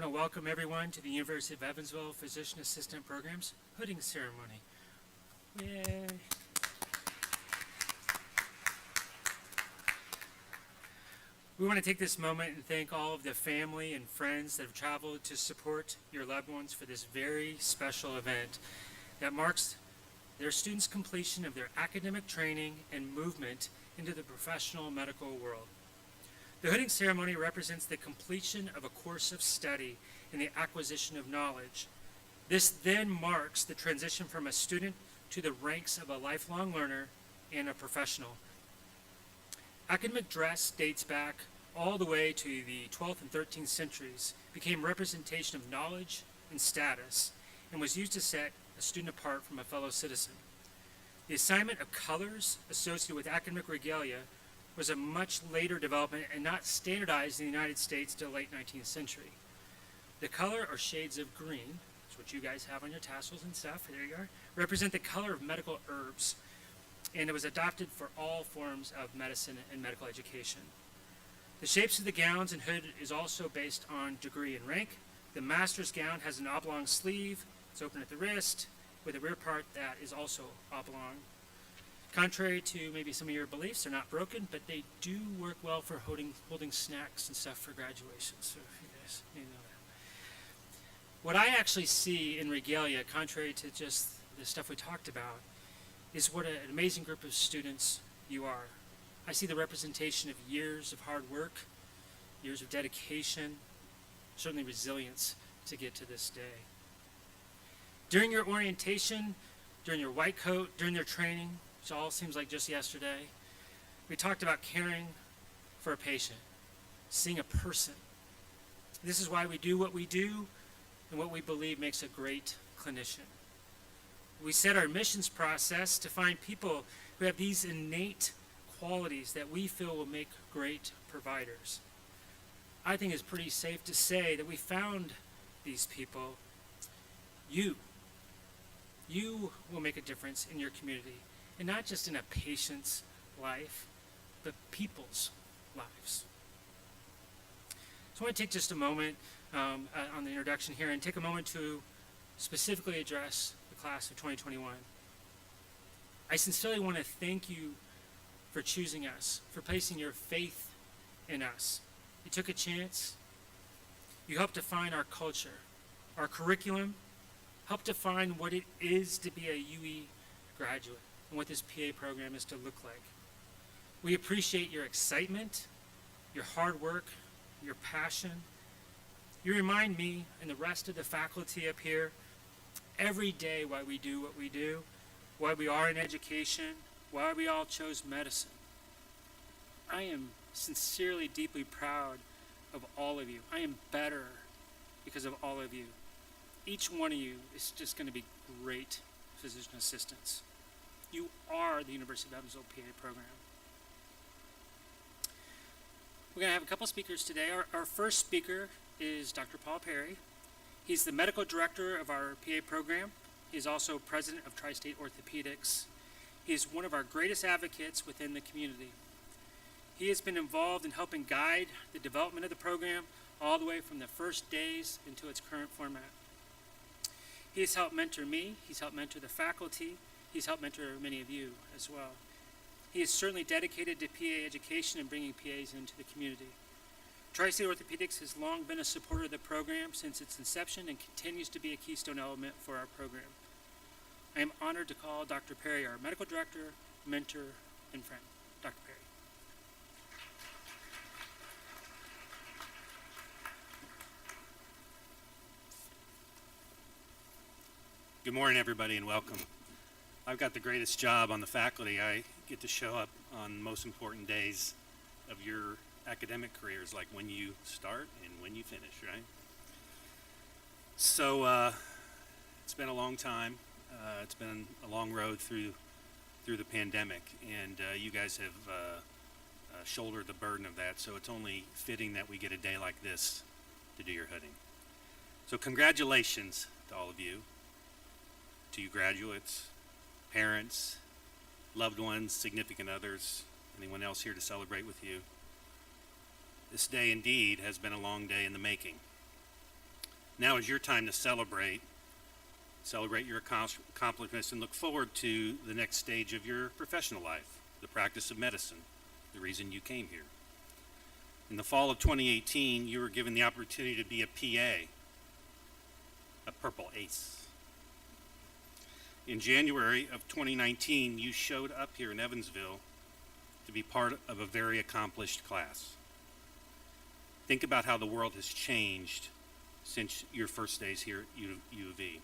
want to welcome everyone to the University of Evansville Physician Assistant Program's hooding ceremony. Yay! We want to take this moment and thank all of the family and friends that have traveled to support your loved ones for this very special event that marks their students' completion of their academic training and movement into the professional medical world. The hooding ceremony represents the completion of a course of study and the acquisition of knowledge. This then marks the transition from a student to the ranks of a lifelong learner and a professional. Academic dress dates back all the way to the 12th and 13th centuries, became representation of knowledge and status, and was used to set a student apart from a fellow citizen. The assignment of colors associated with academic regalia was a much later development and not standardized in the United States till the late 19th century. The color or shades of green, that's what you guys have on your tassels and stuff, there you are, represent the color of medical herbs, and it was adopted for all forms of medicine and medical education. The shapes of the gowns and hood is also based on degree and rank. The master's gown has an oblong sleeve, it's open at the wrist, with a rear part that is also oblong. Contrary to maybe some of your beliefs, they're not broken, but they do work well for holding snacks and stuff for graduation, so if you guys need to know that. What I actually see in regalia, contrary to just the stuff we talked about, is what an amazing group of students you are. I see the representation of years of hard work, years of dedication, certainly resilience to get to this day. During your orientation, during your white coat, during their training, which all seems like just yesterday, we talked about caring for a patient, seeing a person. This is why we do what we do and what we believe makes a great clinician. We set our admissions process to find people who have these innate qualities that we feel will make great providers. I think it's pretty safe to say that we found these people. You will make a difference in your community, and not just in a patient's life, but people's lives. So I want to take just a moment on the introduction here and take a moment to specifically address the class of 2021. I sincerely want to thank you for choosing us, for placing your faith in us. You took a chance. You helped define our culture, our curriculum, helped define what it is to be a UE graduate and what this PA program is to look like. We appreciate your excitement, your hard work, your passion. You remind me and the rest of the faculty up here every day why we do what we do, why we are in education, why we all chose medicine. I am sincerely, deeply proud of all of you. I am better because of all of you. Each one of you is just going to be great physician assistants. You are the University of Evansville PA program. We're going to have a couple speakers today. Our first speaker is Dr. Paul Perry. He's the medical director of our PA program. He's also president of Tri-State Orthopedics. He is one of our greatest advocates within the community. He has been involved in helping guide the development of the program all the way from the first days into its current format. He has helped mentor me, he's helped mentor the faculty, he's helped mentor many of you as well. He is certainly dedicated to PA education and bringing PAs into the community. Tri-State Orthopedics has long been a supporter of the program since its inception and continues to be a keystone element for our program. I am honored to call Dr. Perry our medical director, mentor, and friend. Dr. Perry. Good morning, everybody, and welcome. I've got the greatest job on the faculty. I get to show up on the most important days of your academic careers, like when you start and when you finish, right? So it's been a long time. It's been a long road through the pandemic, and you guys have shouldered the burden of that, so it's only fitting that we get a day like this to do your hooding. So congratulations to all of you, to you graduates, parents, loved ones, significant others, anyone else here to celebrate with you. This day indeed has been a long day in the making. Now is your time to celebrate your accomplishments, and look forward to the next stage of your professional life, the practice of medicine, the reason you came here. In the fall of 2018, you were given the opportunity to be a PA, a Purple Ace. In January of 2019, you showed up here in Evansville to be part of a very accomplished class. Think about how the world has changed since your first days here at U of E.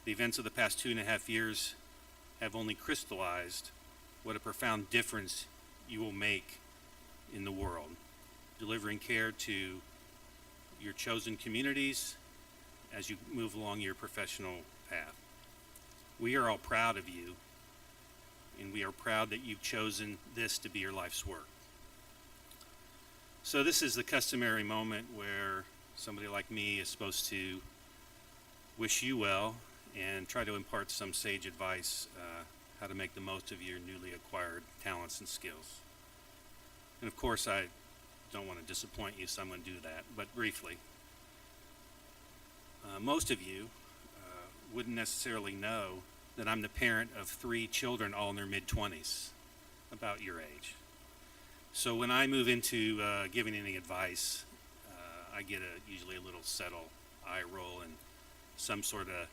The events of the past 2.5 years have only crystallized what a profound difference you will make in the world, delivering care to your chosen communities as you move along your professional path. We are all proud of you, and we are proud that you've chosen this to be your life's work. So this is the customary moment where somebody like me is supposed to wish you well and try to impart some sage advice how to make the most of your newly acquired talents and skills. And of course, I don't want to disappoint you, so I'm going to do that, but briefly. Most of you wouldn't necessarily know that I'm the parent of 3 children, all in their mid-20s, about your age. So when I move into giving any advice, I get usually a little subtle eye roll and some sort of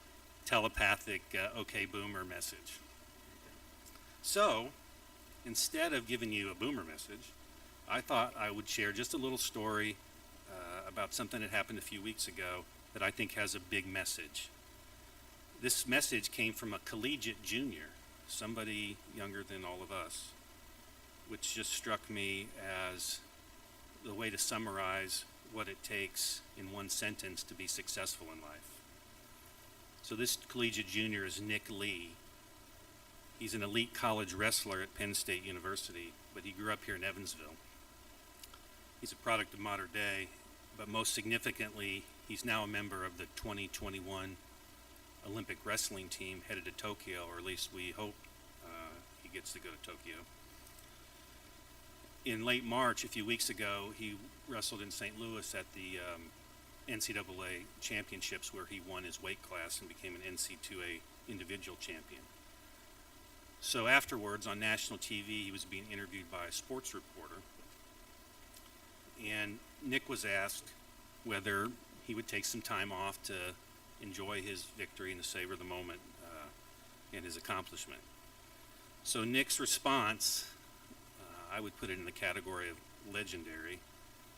telepathic okay boomer message. So instead of giving you a boomer message, I thought I would share just a little story about something that happened a few weeks ago that I think has a big message. This message came from a collegiate junior, somebody younger than all of us, which just struck me as the way to summarize what it takes in one sentence to be successful in life. So this collegiate junior is Nick Lee. He's an elite college wrestler at Penn State University, but he grew up here in Evansville. He's a product of modern day, but most significantly, he's now a member of the 2021 Olympic wrestling team headed to Tokyo, or at least we hope he gets to go to Tokyo. In late March, a few weeks ago, he wrestled in St. Louis at the NCAA championships, where he won his weight class and became an NC2A individual champion. So afterwards, on national TV, he was being interviewed by a sports reporter, and Nick was asked whether he would take some time off to enjoy his victory and to savor the moment and his accomplishment. So Nick's response, I would put it in the category of legendary.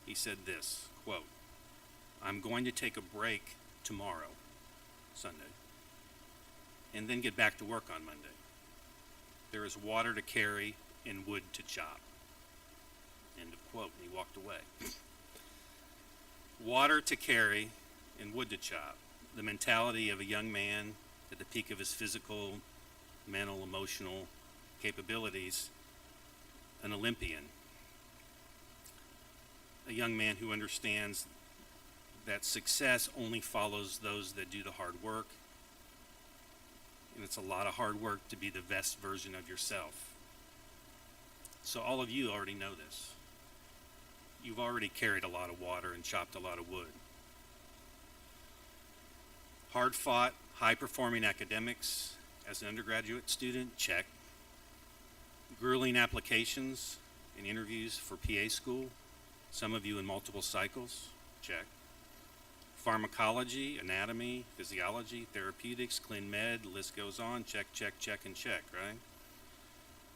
He said this, quote, "I'm going to take a break tomorrow, Sunday, and then get back to work on Monday. There is water to carry and wood to chop." End of quote. And he walked away. Water to carry and wood to chop. The mentality of a young man at the peak of his physical, mental, emotional capabilities, an Olympian. A young man who understands that success only follows those that do the hard work. And it's a lot of hard work to be the best version of yourself. So all of you already know this. You've already carried a lot of water and chopped a lot of wood. Hard-fought, high-performing academics as an undergraduate student, check. Grueling applications and interviews for PA school, some of you in multiple cycles, check. Pharmacology, anatomy, physiology, therapeutics, clin med, the list goes on, check, check, check, and check, right?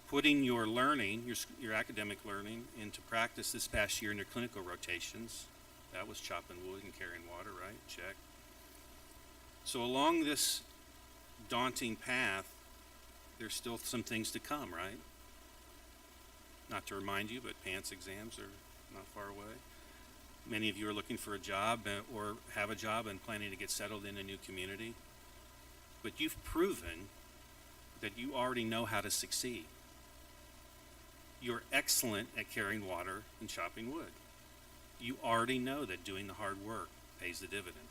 Putting your learning, your academic learning, into practice this past year in your clinical rotations, that was chopping wood and carrying water, right? Check. So along this daunting path, there's still some things to come, right? Not to remind you, but PANCE exams are not far away. Many of you are looking for a job or have a job and planning to get settled in a new community. But you've proven that you already know how to succeed. You're excellent at carrying water and chopping wood. You already know that doing the hard work pays the dividend.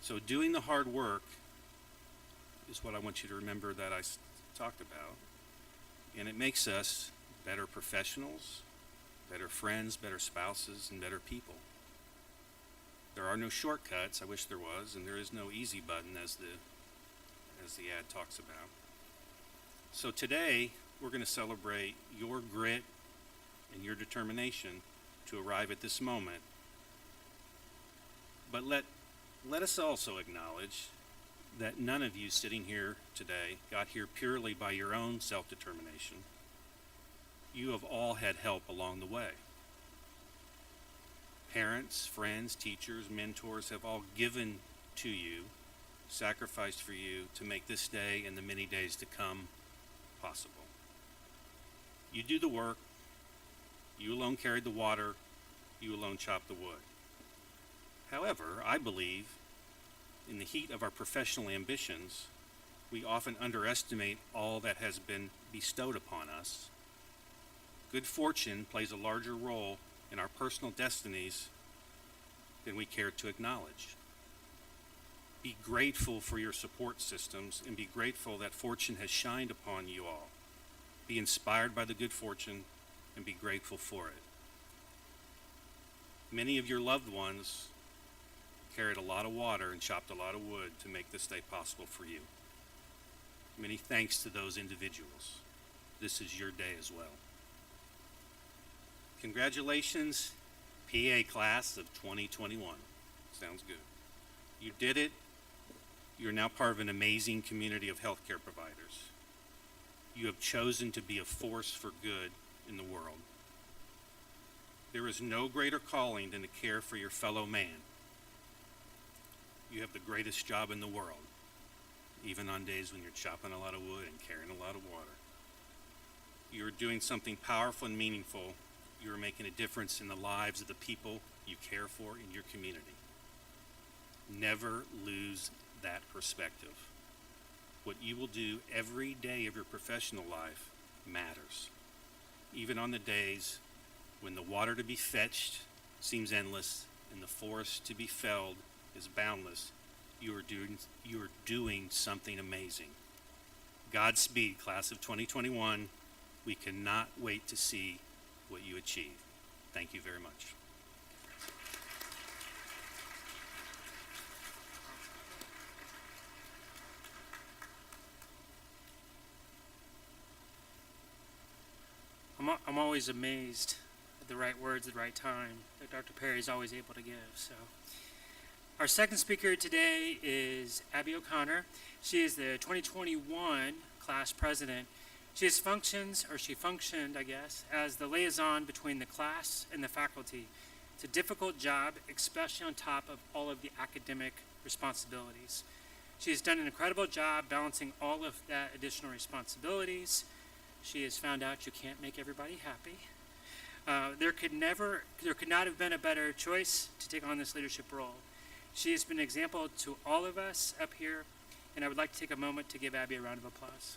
So doing the hard work is what I want you to remember that I talked about. And it makes us better professionals, better friends, better spouses, and better people. There are no shortcuts. I wish there was, and there is no easy button as the ad talks about. So today, we're going to celebrate your grit and your determination to arrive at this moment. But let us also acknowledge that none of you sitting here today got here purely by your own self-determination. You have all had help along the way. Parents, friends, teachers, mentors have all given to you, sacrificed for you to make this day and the many days to come possible. You do the work, you alone carried the water, you alone chopped the wood. However, I believe in the heat of our professional ambitions, we often underestimate all that has been bestowed upon us. Good fortune plays a larger role in our personal destinies than we care to acknowledge. Be grateful for your support systems and be grateful that fortune has shined upon you all. Be inspired by the good fortune and be grateful for it. Many of your loved ones carried a lot of water and chopped a lot of wood to make this day possible for you. Many thanks to those individuals. This is your day as well. Congratulations, PA class of 2021. Sounds good. You did it. You're now part of an amazing community of healthcare providers. You have chosen to be a force for good in the world. There is no greater calling than to care for your fellow man. You have the greatest job in the world, even on days when you're chopping a lot of wood and carrying a lot of water. You are doing something powerful and meaningful. You are making a difference in the lives of the people you care for in your community. Never lose that perspective. What you will do every day of your professional life matters. Even on the days when the water to be fetched seems endless and the forest to be felled is boundless, you are doing something amazing. Godspeed, class of 2021. We cannot wait to see what you achieve. Thank you very much. I'm always amazed at the right words at the right time that Dr. Perry is always able to give. So, our second speaker today is Abby O'Connor. She is the 2021 class president. She functioned, I guess, as the liaison between the class and the faculty. It's a difficult job, especially on top of all of the academic responsibilities. She has done an incredible job balancing all of that additional responsibilities. She has found out you can't make everybody happy. There could not have been a better choice to take on this leadership role. She has been an example to all of us up here, and I would like to take a moment to give Abby a round of applause.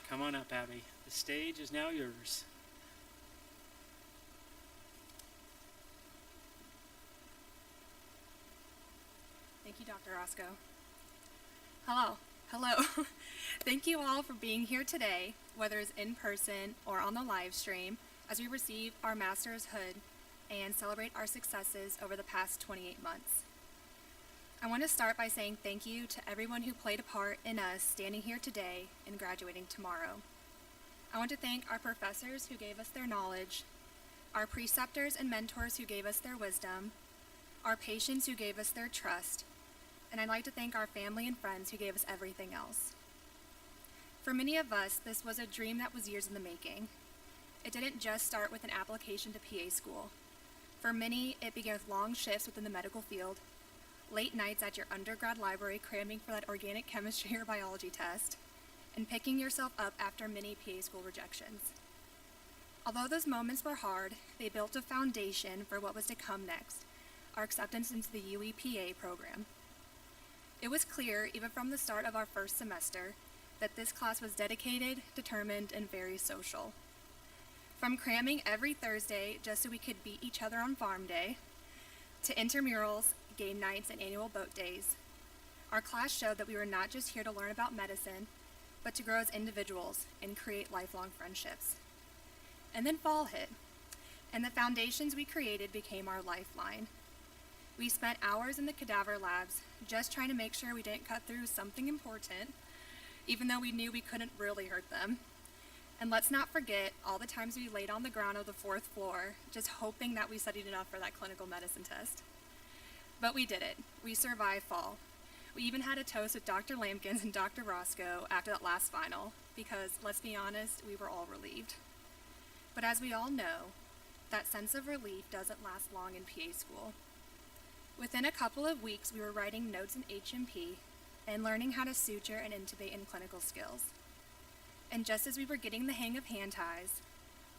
Come on up, Abby. The stage is now yours. Thank you, Dr. Roscoe. Hello. Thank you all for being here today, whether it's in person or on the live stream, as we receive our master's hood and celebrate our successes over the past 28 months. I want to start by saying thank you to everyone who played a part in us standing here today and graduating tomorrow. I want to thank our professors who gave us their knowledge, our preceptors and mentors who gave us their wisdom, our patients who gave us their trust, and I'd like to thank our family and friends who gave us everything else. For many of us, this was a dream that was years in the making. It didn't just start with an application to PA school. For many, it began with long shifts within the medical field, late nights at your undergrad library cramming for that organic chemistry or biology test, and picking yourself up after many PA school rejections. Although those moments were hard, they built a foundation for what was to come next, our acceptance into the UEPA program. It was clear, even from the start of our first semester, that this class was dedicated, determined, and very social. From cramming every Thursday just so we could beat each other on farm day, to intramurals, game nights, and annual boat days, our class showed that we were not just here to learn about medicine, but to grow as individuals and create lifelong friendships. And then fall hit. and the foundations we created became our lifeline. We spent hours in the cadaver labs just trying to make sure we didn't cut through something important, even though we knew we couldn't really hurt them. And let's not forget all the times we laid on the ground of the 4th floor, just hoping that we studied enough for that clinical medicine test. But we did it. We survived fall. We even had a toast with Dr. Lampkins and Dr. Roscoe after that last final, because, let's be honest, we were all relieved. But as we all know, that sense of relief doesn't last long in PA school. Within a couple of weeks, we were writing notes in H&P and learning how to suture and intubate in clinical skills. And just as we were getting the hang of hand ties,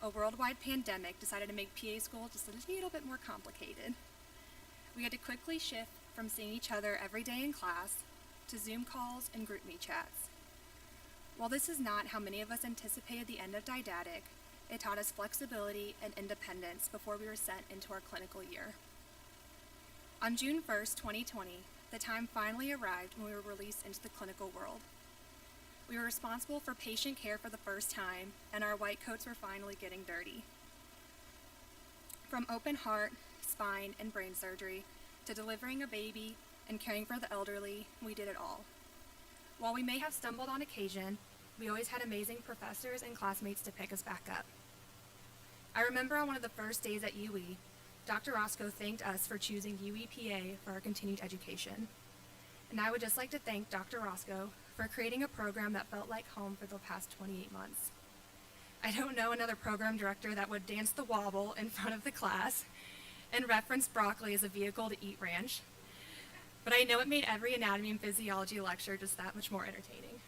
a worldwide pandemic decided to make PA school just a little bit more complicated. We had to quickly shift from seeing each other every day in class to Zoom calls and GroupMe chats. While this is not how many of us anticipated the end of didactic, it taught us flexibility and independence before we were sent into our clinical year. On June 1st, 2020, the time finally arrived when we were released into the clinical world. We were responsible for patient care for the first time, and our white coats were finally getting dirty. From open heart, spine, and brain surgery, to delivering a baby and caring for the elderly, we did it all. While we may have stumbled on occasion, we always had amazing professors and classmates to pick us back up. I remember on one of the first days at UE, Dr. Roscoe thanked us for choosing UEPA for our continued education. And I would just like to thank Dr. Roscoe for creating a program that felt like home for the past 28 months. I don't know another program director that would dance the wobble in front of the class and reference broccoli as a vehicle to eat ranch, but I know it made every anatomy and physiology lecture just that much more entertaining.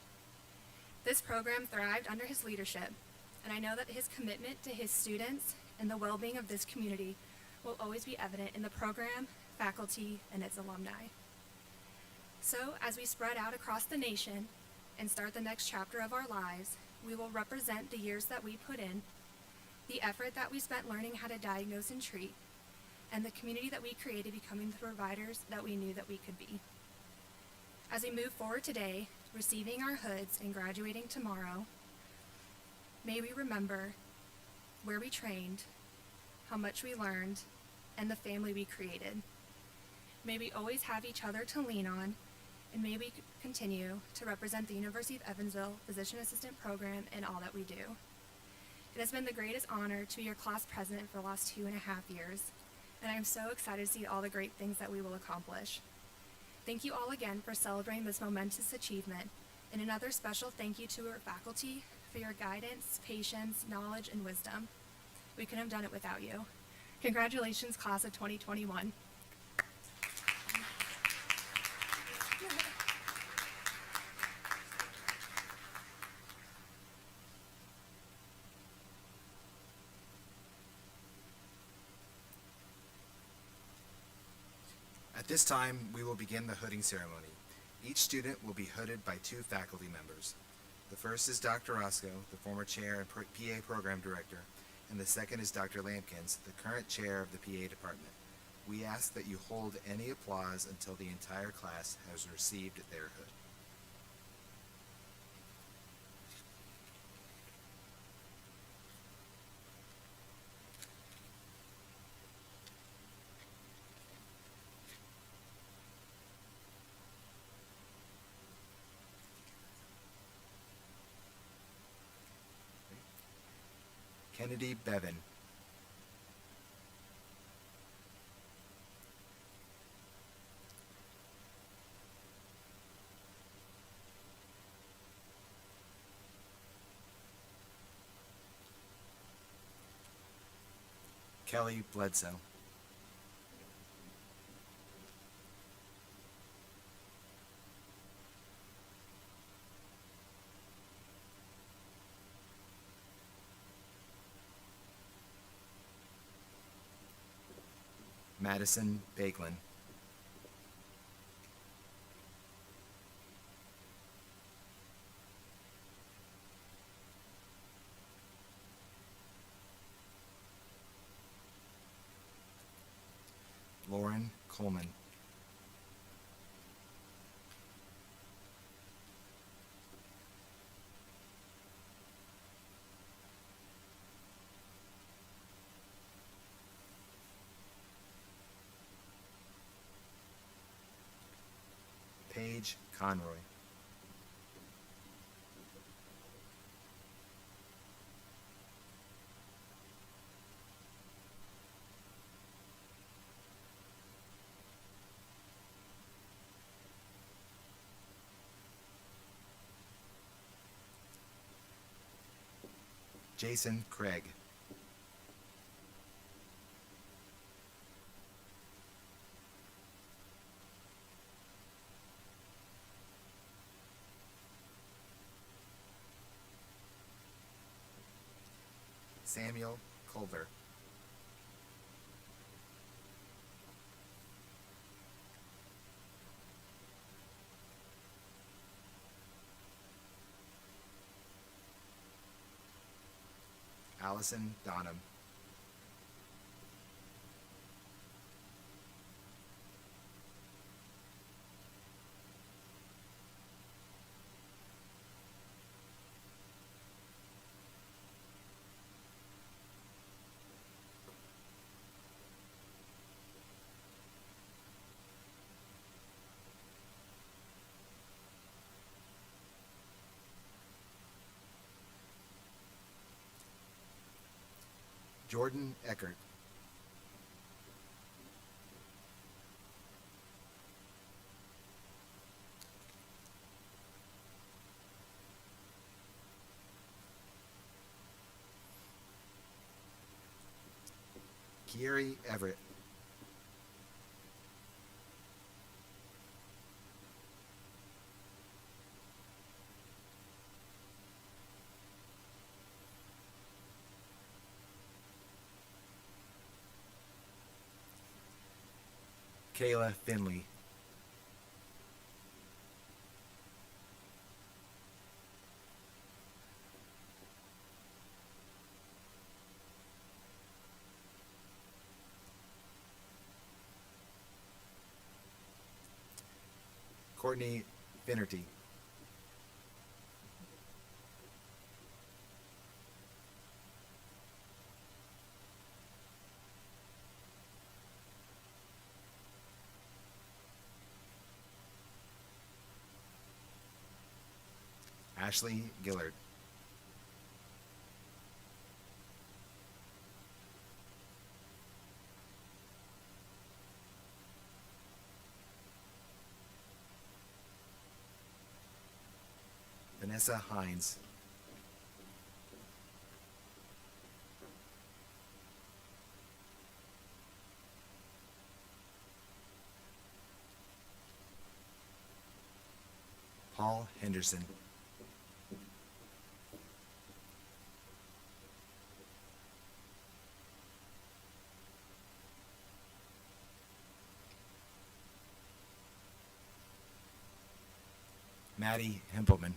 This program thrived under his leadership, and I know that his commitment to his students and the well-being of this community will always be evident in the program, faculty, and its alumni. So, as we spread out across the nation and start the next chapter of our lives, we will represent the years that we put in, the effort that we spent learning how to diagnose and treat, and the community that we created becoming the providers that we knew that we could be. As we move forward today, receiving our hoods and graduating tomorrow, may we remember where we trained, how much we learned, and the family we created. May we always have each other to lean on, and may we continue to represent the University of Evansville Physician Assistant Program in all that we do. It has been the greatest honor to be your class president for the last 2.5 years, and I am so excited to see all the great things that we will accomplish. Thank you all again for celebrating this momentous achievement, and another special thank you to our faculty for your guidance, patience, knowledge, and wisdom. We couldn't have done it without you. Congratulations, class of 2021. At this time, we will begin the hooding ceremony. Each student will be hooded by 2 faculty members. The first is Dr. Roscoe, the former chair and PA program director, and the second is Dr. Lampkins, the current chair of the PA department. We ask that you hold any applause until the entire class has received their hood. Kennedy Bevan. Kelly Bledsoe. Madison Baglin. Lauren Coleman. Conroy. Jason Craig. Samuel Culver. Allison Donham. Jordan Eckert. Kieri Everett. Kayla Finley. Courtney Finnerty. Ashley Gillard. Vanessa Hines. Paul Henderson. Maddie Hempelman.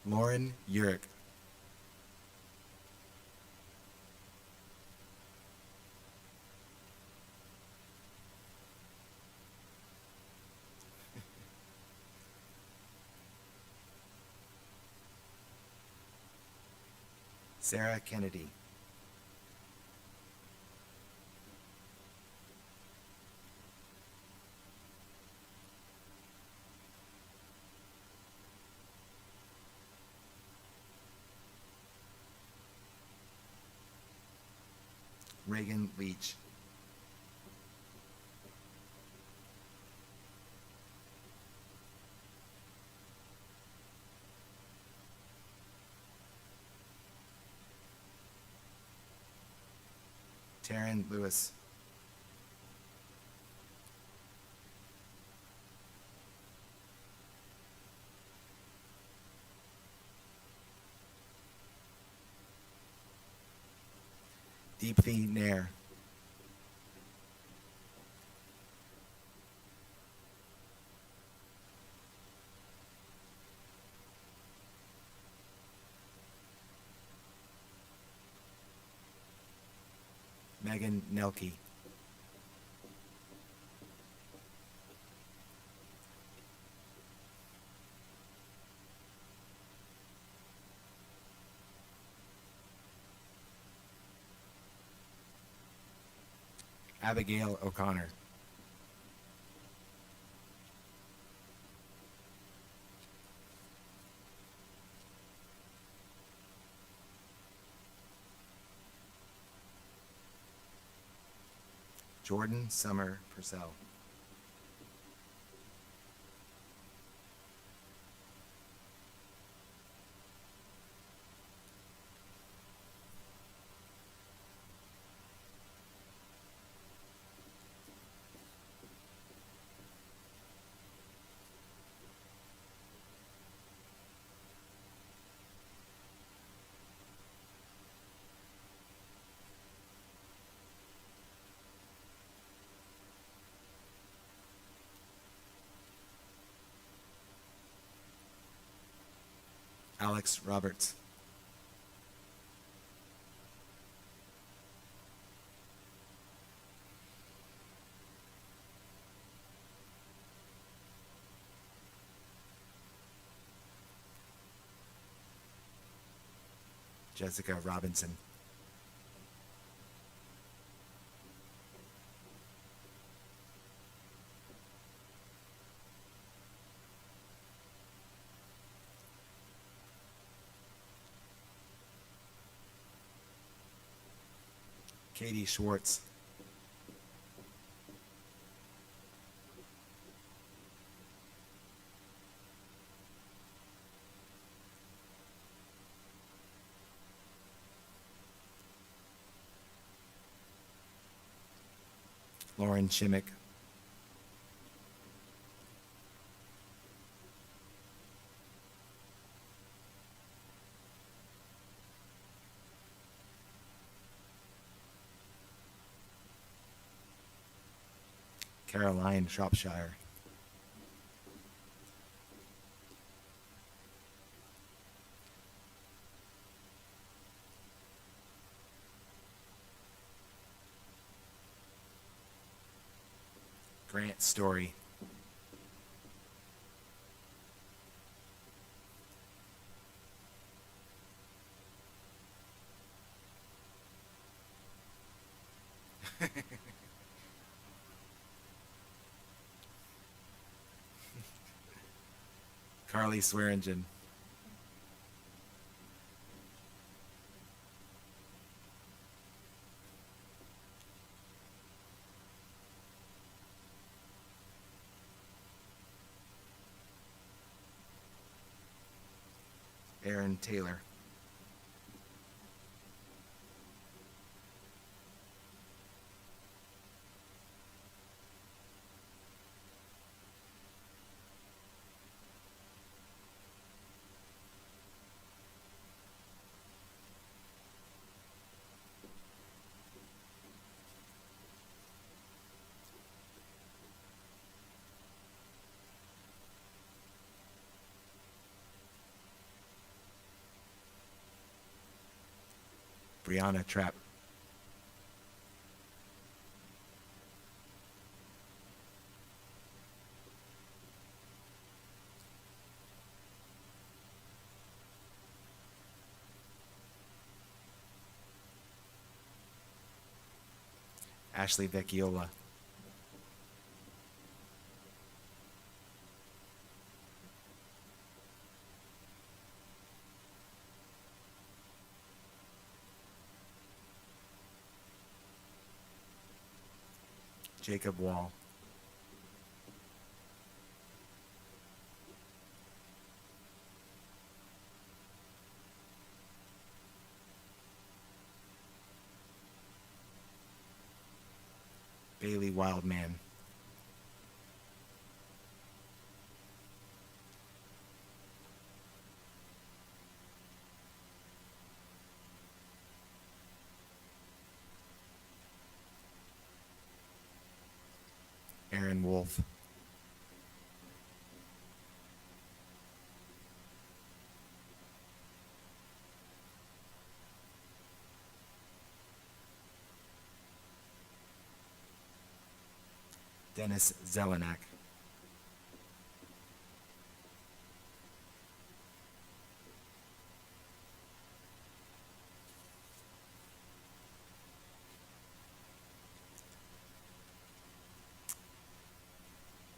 Lauren Urick. Sarah Kennedy. Reagan Leach. Taryn Lewis. Deepthi Nair. Megan Nelke. Abigail O'Connor. Jordan Summer Purcell. Alex Roberts. Jessica Robinson. Katie Schwartz. Lauren Shimmick. Caroline Shropshire. Grant Story. Carly Swearingen. Aaron Taylor. Brianna Trapp. Ashley Vecchiola. Jacob Wall. Bailey Wildman. Aaron Wolf. Dennis Zelenak.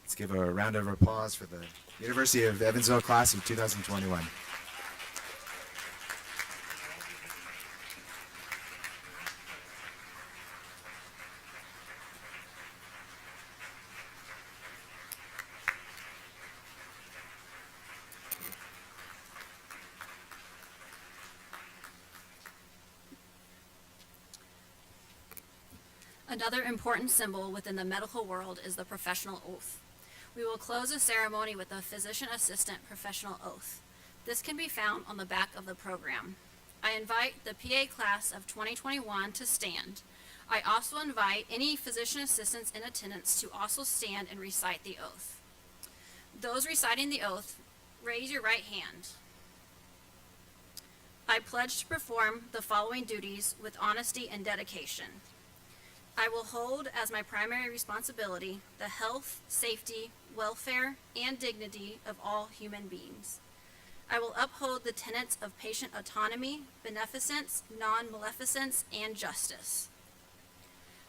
Let's give a round of applause for the University of Evansville class of 2021. Another important symbol within the medical world is the professional oath. We will close the ceremony with a physician assistant professional oath. This can be found on the back of the program. I invite the PA class of 2021 to stand. I also invite any physician assistants in attendance to also stand and recite the oath. Those reciting the oath, raise your right hand. I pledge to perform the following duties with honesty and dedication. I will hold as my primary responsibility the health, safety, welfare, and dignity of all human beings. I will uphold the tenets of patient autonomy, beneficence, non-maleficence, and justice.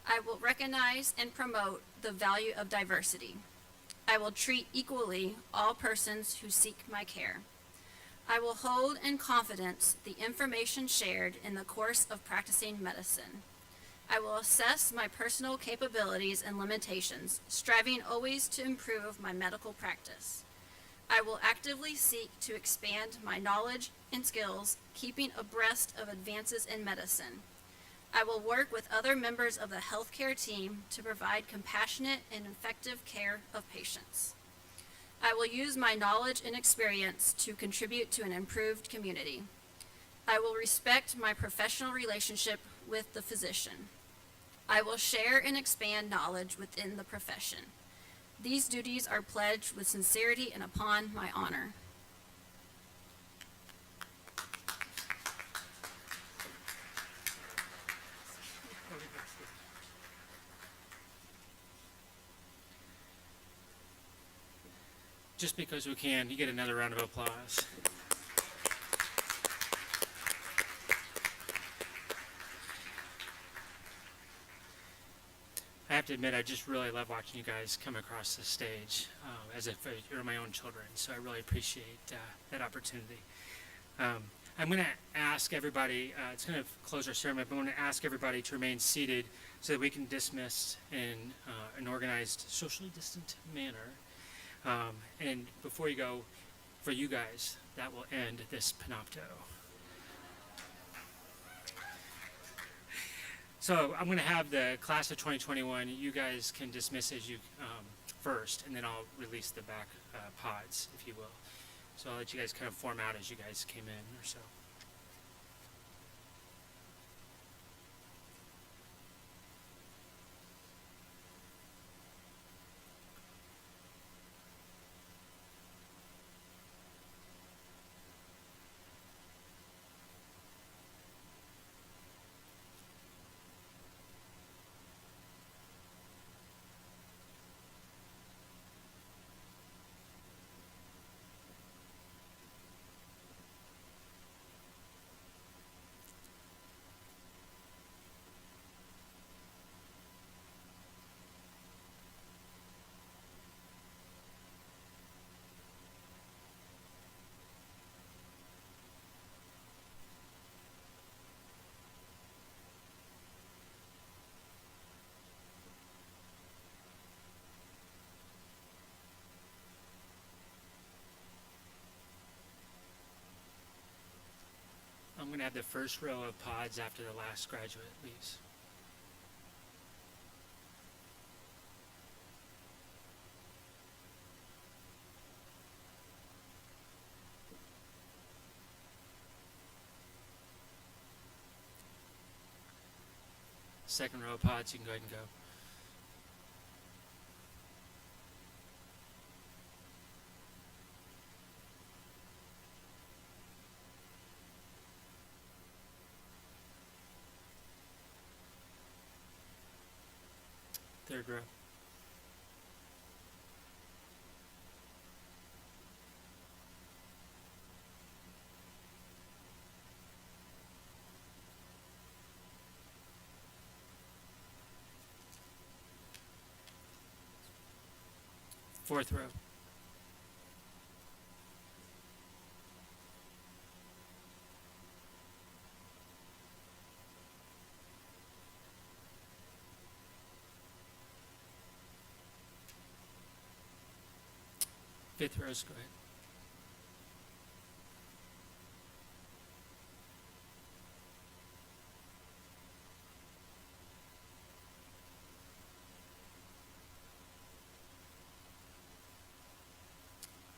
I will recognize and promote the value of diversity. I will treat equally all persons who seek my care. I will hold in confidence the information shared in the course of practicing medicine. I will assess my personal capabilities and limitations, striving always to improve my medical practice. I will actively seek to expand my knowledge and skills, keeping abreast of advances in medicine. I will work with other members of the healthcare team to provide compassionate and effective care of patients. I will use my knowledge and experience to contribute to an improved community. I will respect my professional relationship with the physician. I will share and expand knowledge within the profession. These duties are pledged with sincerity and upon my honor. Just because we can, you get another round of applause. I have to admit, I just really love watching you guys come across the stage as if you're my own children. So I really appreciate that opportunity. I'm going to ask everybody, it's going to close our ceremony, but I'm going to ask everybody to remain seated so that we can dismiss in an organized, socially distant manner. And before you go, for you guys, that will end this Panopto. So I'm going to have the class of 2021, you guys can dismiss as you first, and then I'll release the back pods, if you will. So I'll let you guys kind of form out as you guys came in or so. I'm going to have the first row of pods after the last graduate leaves. Second row of pods, you can go ahead and go. Third row. Fourth row. Fifth rows, go ahead.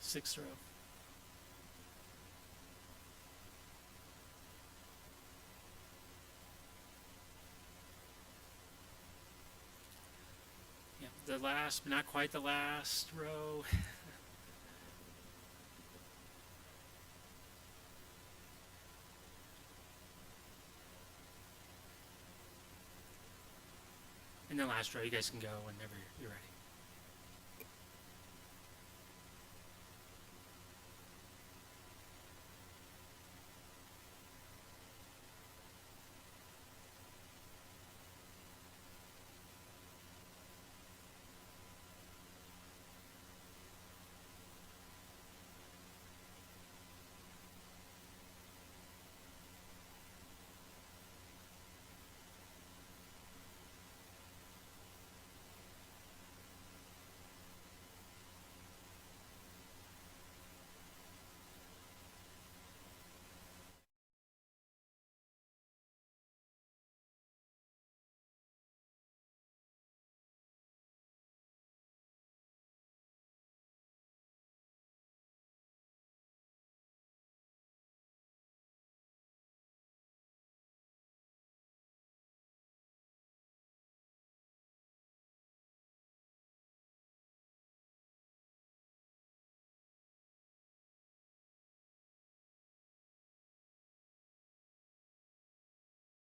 Sixth row. Yeah, the last, but not quite the last row. And the last row, you guys can go whenever you're ready.